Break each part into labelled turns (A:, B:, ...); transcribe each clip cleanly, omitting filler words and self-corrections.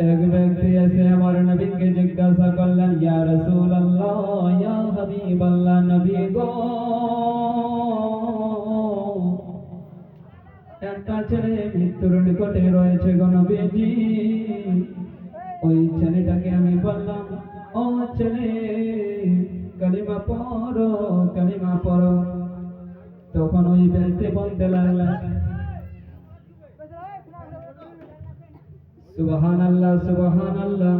A: এক ব্যক্তি এসে আমার নবীকে জিজ্ঞাসা করলেন, ইয়া রাসূলুল্লাহ, ইয়া হাবিবাল্লাহ, নবী গো, একটা ছেলে মৃত্যুর নিকটে রয়েছে গো নবীজি। ওই ছেলেটাকে আমি বললাম, ও ছেলে, কালিমা পড়ো, কালিমা পড়ো। তখন ওই ব্যক্তি বলতে লাগলেন, সুবহানাল্লাহ, সুবহানাল্লাহ।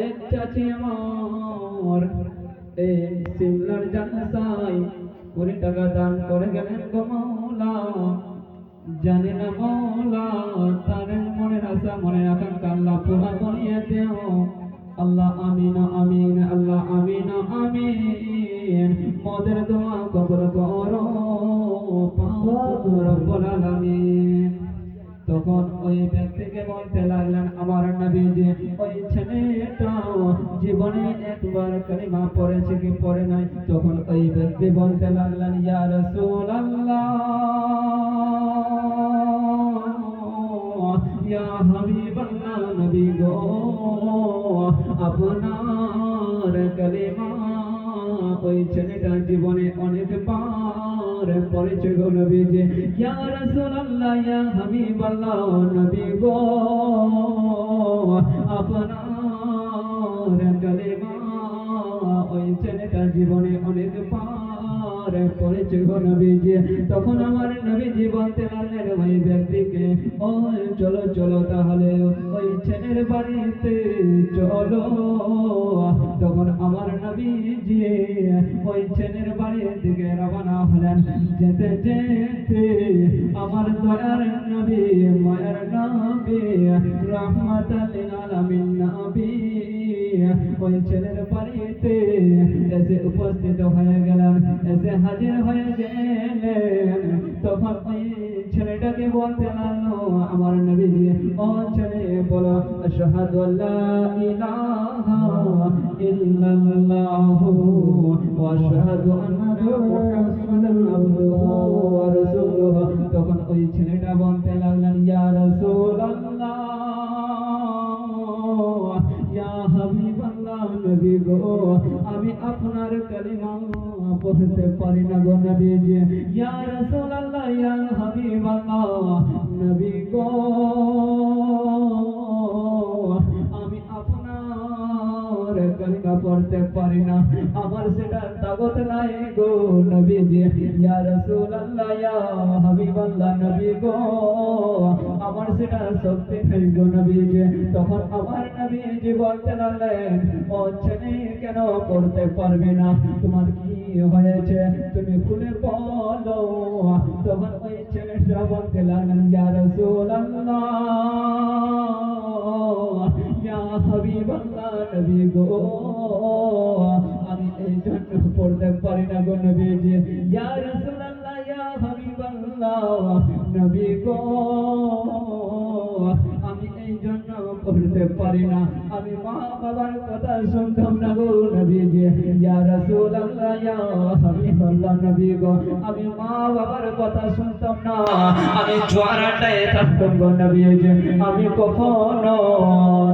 A: এক চাচি আমার এই সিমলার জালসায় 20 টাকা দান করে গেলেন গো মাওলা। জানি না মাওলা, তার মনের আশা, মনের আকাঙ্ক্ষা আল্লাহ পুরা করিয়ে দেও। আল্লাহ আমিন, আমিন, আল্লাহ আমিন, আমিন। মোদের দোয়া কবুল করো পাক রব্বুল আলামিন। তখন ওই ব্যক্তিকে বলতে লাগলেন আমার নবীজি, ওই ছেলেটা জীবনে একবার কালিমা পড়েছে কি পড়ে নাই? তখন ওই ব্যক্তি বলতে লাগলেন, ইয়া রাসূলুল্লাহ, ইয়া হাবিবাল্লাহ, নবী গো, আপনার কালিমা ওই ছেলেটা জীবনে অনেকবার পড়েছে গো নবীজি। ইয়া রাসূলুল্লাহ, ইয়া হাবিবাল্লাহ, নবী গো, আপনার কালিমা ওই ছেলেটা জীবনে অনেকবার পড়েছে গো নবীজি। তখন আমার নবীজি বলতে লাগলেন ওই ব্যক্তিকে, ও চলো চলো তাহলে ওই ছেলের বাড়িতে চলো। তখন আমার নবীজি ওই ছেলের বাড়ির দিকে রওনা হলেন। যেতে যেতে আমার দয়ার নবী, মায়ের নবী, রাহমাতাল লিল আলামিন নবী ওই ছেলের বাড়িতে এসে উপস্থিত হয়ে গেলেন, এসে হাজির হয়ে গেলেন। তখন ওই ছেলেটাকে বলতে লাগলো আমার নবীজি, ও ছেলে বলো, আশহাদু আল্লা ইলাহা ইল্লাল্লাহু ওয়া আশহাদু আন্না মুহাম্মাদান আবদুহু ওয়া রাসূলুহু। তখন ওই ছেলেটা বলতে লাগলেন, ইয়া রাসূলুল্লাহ, ইয়া হাবিবাল্লাহ, নবী গো, আমি আপনার কালিমা পড়তে পারি না গো নবীজি। ইয়া রাসূলুল্লাহ, ইয়া হাবিবাল্লাহ, নবী গো, আমি আপনার কালিমা পড়তে পারি না, আমার সেটা তাগত নাই গো নবীজি। ইয়া রাসূলুল্লাহ, ইয়া হাবিবাল্লাহ, নবী গো, আমার সেটা শক্তি নাই গো নবীজি। তখন আমার নবীজি বলতে লাগলেন, ও ছেলে, কেন করতে পারবে না? তোমার কি হয়েছে তুমি খুলে বলো। তখন ওই ছেলেটা বলতে লাগলেন, ইয়া রাসূলুল্লাহ, ইয়া হাবিবাল্লাহ, নবী গো, আমি এই জন্য পড়তে পারি না গো নবীজি। ইয়া রাসূলুল্লাহ, ইয়া হাবিবাল্লাহ, নবী গো, আমি এই জন্য পড়তে পারি না, আমি মা বাবার কথা শুনতাম না গো নবীজি। ইয়া রাসূলুল্লাহ, ইয়া হাবিবাল্লাহ, নবী গো, আমি মা বাবার কথা শুনতাম না, আমি জোয়ারাটায় থাকতাম গো নবীজি, আমি কখনো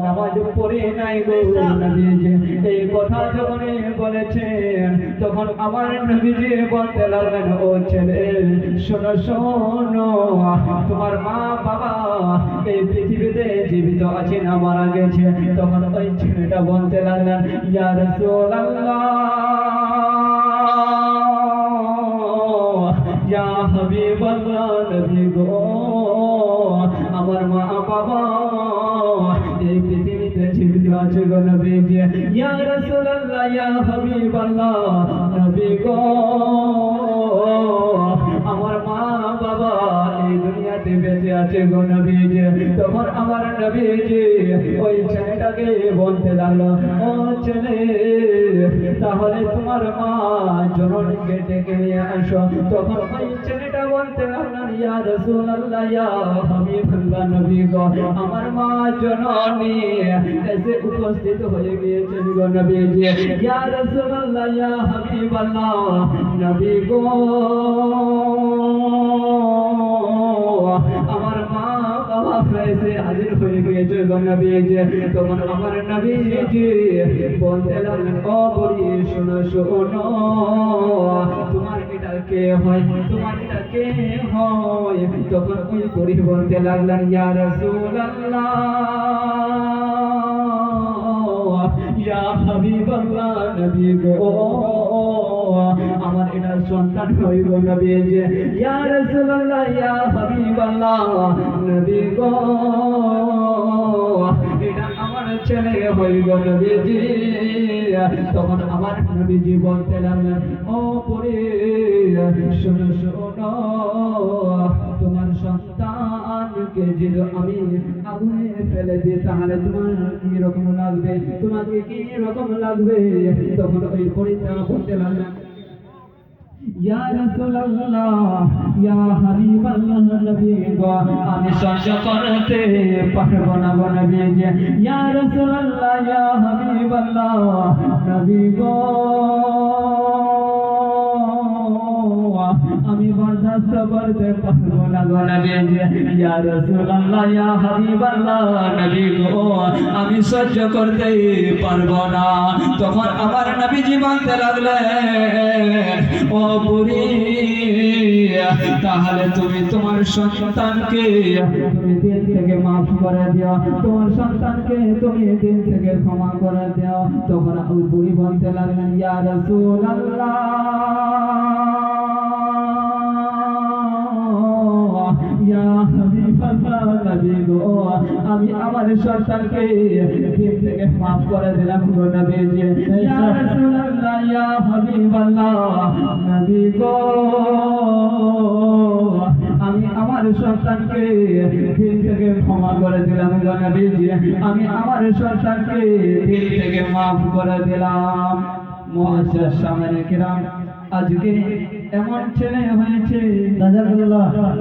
A: নামাজ পড়ি নাই গো নবীজি। এই কথা যখন বলেছেন তখন আমার নবীজি বলতে লাগলেন, ও ছেলে, শোনো শোনো, তোমার মা বাবা এই পৃথিবীতে জীবিত আছে না মারা গেছে? তখন ওই ছেলেটা বলতে লাগলেন, ইয়া রাসূলুল্লাহ, ইয়া হাবিবাল্লাহ, নবী গো, আমার মা বাবা এই পৃথিবীতে জীবিত আছে গো নবীজি। ইয়া রাসূলুল্লাহ, ইয়া হাবিবাল্লাহ, নবী গো, আমার মা বাবা এই দুনিয়াতে বেঁচে আছে গো নবীজি। তখন আমার নবীজি ওই ছেলেটাকে বলতে লাগলো, ও ছেলে, তাহলে তোমার মা জননীকে ডেকে নিয়ে আসো। তখন ওই ছেলেটা বলতে লাগলো, ইয়া রাসূলুল্লাহ, ইয়া হাবিবাল্লাহ, নবী গো, আমার মা জননী এসে উপস্থিত হয়ে গিয়েছেন গো নবীজি। ইয়া রাসূলুল্লাহ, ইয়া হাবিবাল্লাহ, নবী গো, আমার মা বাবা এসে হাজির হয়ে গিয়েছে গো নবীজি। তখন আমার নবীজি বলতে লাগলেন, ও পরি শোনো শোনো, তোমার এটা কে হয়, তোমার এটা কে হয়? তখন ওই পরি বলতে লাগলেন, ইয়া রাসূলুল্লাহ, ইয়া হাবিবাল্লাহ, নবী গো, আমার এটা সন্তান হইব নবীজি। ইয়া রাসূলুল্লাহ, ইয়া হাবিবাল্লাহ, নবী গো, এটা আমার ছেলে হইব নবীজি। তখন আমার নবীজি বলতে লাগলেন, ও পরে শোনো শোনো, তোমার সন্তানকে যদি আমি আগুনে ফেলে দিই তাহলে তোমার কি রকম লাগবে, তোমাকে কি রকম লাগবে? তখন ওই পরিতা বলতে লাগলেন, ইয়া রাসূলুল্লাহ, ইয়া হাবিবাল্লাহ, নবী গো, আমি সহ্য করতে পারবো না গো নবীজি। ইয়া রাসূলুল্লাহ, ইয়া হাবিবাল্লাহ, নবী গো, আমি বরদাস্ত করতে পারবো না গো নবীজি। ইয়া রাসূলুল্লাহ, ইয়া হাবিবাল্লাহ, নবী গো, আমি সহ্য করতে পারবো না। তখন আমার নবীজি বলতে লাগলেন, ও বুড়ি, তাহলে তুমি তোমার সন্তানকে তুমি দিন থেকে মাফ করে দিও, তোমার সন্তানকে তুমি দিন থেকে ক্ষমা করে দিও। তখন ওই বুড়ি বলতে লাগলেন, ইয়া রাসূলুল্লাহ, ইয়া হাবিবাল্লাহ, নবী গো, আমি আমার সন্তানকে দিন থেকে মাফ করে দিলাম গো নবীজি। ইয়া রাসূলুল্লাহ, ইয়া হাবিবাল্লাহ, নবী গো, আমি আমার সন্তানকে দিন থেকে ক্ষমা করে দিলাম গো নবীজি, আমি আমার সন্তানকে দিন থেকে মাফ করে দিলাম। মুআজ্জাজ সামনে কিরাম, আজকে এমন ছেলে হয়েছে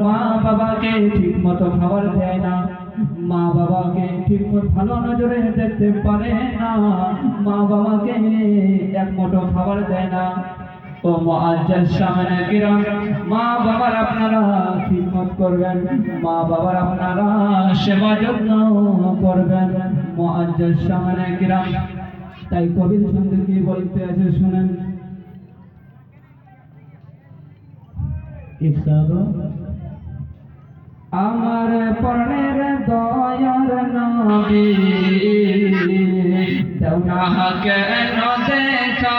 A: মা বাবাকে ঠিক মতো খাবার দেয় না, মা বাবাকে ঠিক মতো ভালো নজরে দেখতে পারে না, মা বাবাকে এক মুঠো খাবার দেয় না। ও মুআজ্জাজ সামনে কিরাম, মা বাবার আপনারা খিদমত করবেন, মা বাবার আপনারা সেবা যত্ন করবেন। মুআজ্জাজ সামনে কিরাম, তাই কবির সঙ্গে কি বলতে আছে শুনেন। আমার প্রাণের দয়ার নবী, দাও না কেন দেখা,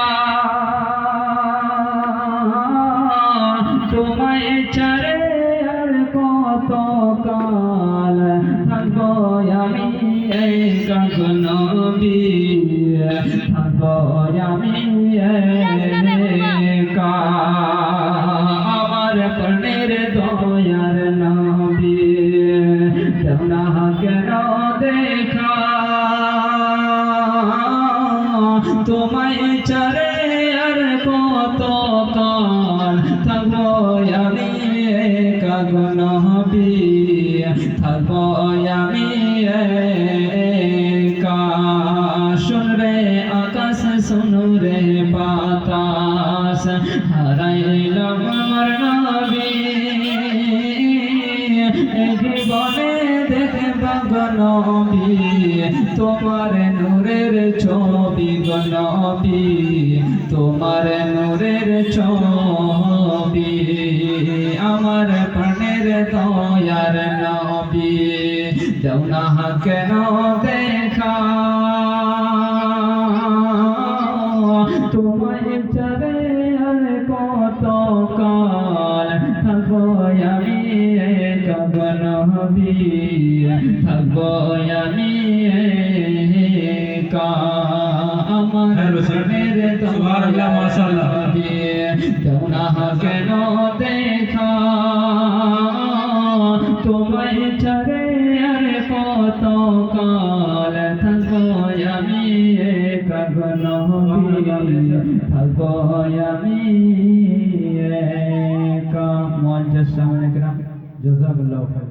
A: তোমায় ছাড়ে আর কত কাল থাকবো আমি একা গো নবী, থাকবো আমি একা। আমার প্রাণের দয়ার নবী, দাও না কেন দেখা, তোমায় ছাড়ে আর কত কাল থাকবো আমি একা গো নবী, থাকবো আমি একা। শুন রে আকাশ, শুন রে বাতাস, হারাইলাম আমার নবী, জীবনে দেখব গো নবী, তোমার নূরের ছবি গো নবী, তোমার নূরের ছবি। আমার প্রাণের দয়ার নবী, দাও না কেন দেখা, তোমায় ছাড়ে আর কত কাল থাকবো আমি একা গো নবী, থাকবো আমি একা। আমার প্রাণের দয়ার নবী, দাও না কেন দেখা, তোমায় ছাড়ে আর কত কাল থাকবো আমি একা গো নবী, থাকবো আমি একা। মুআজ্জাজ সামনে কিরাম, জাযাকাল্লাহু খাইর।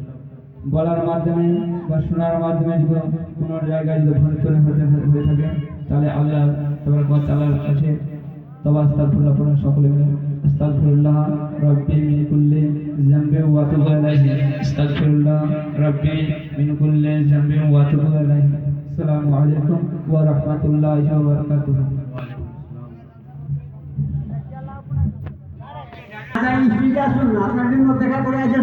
A: বলার মাধ্যমে বা শোনার মাধ্যমে যদি কোনো জায়গায় যদি ভুল হয়ে থাকে তাহলে আল্লাহ তাবারক ওয়া তাআলার কাছে তবে আস্তাগফিরুল্লাহ পড়ুন সকলে মিলে। আস্তাগফিরুল্লাহ রাব্বি মিন কুল্লি যামবিন ওয়া আতুবু ইলাইহি। আস্তাগফিরুল্লাহ রাব্বি মিন কুল্লি যামবিন ওয়া আতুবু ইলাইহি। আসসালামু আলাইকুম ওয়া রাহমাতুল্লাহি ওয়া বারাকাতুহু।
B: আপনার জন্য দেখা করে আছে।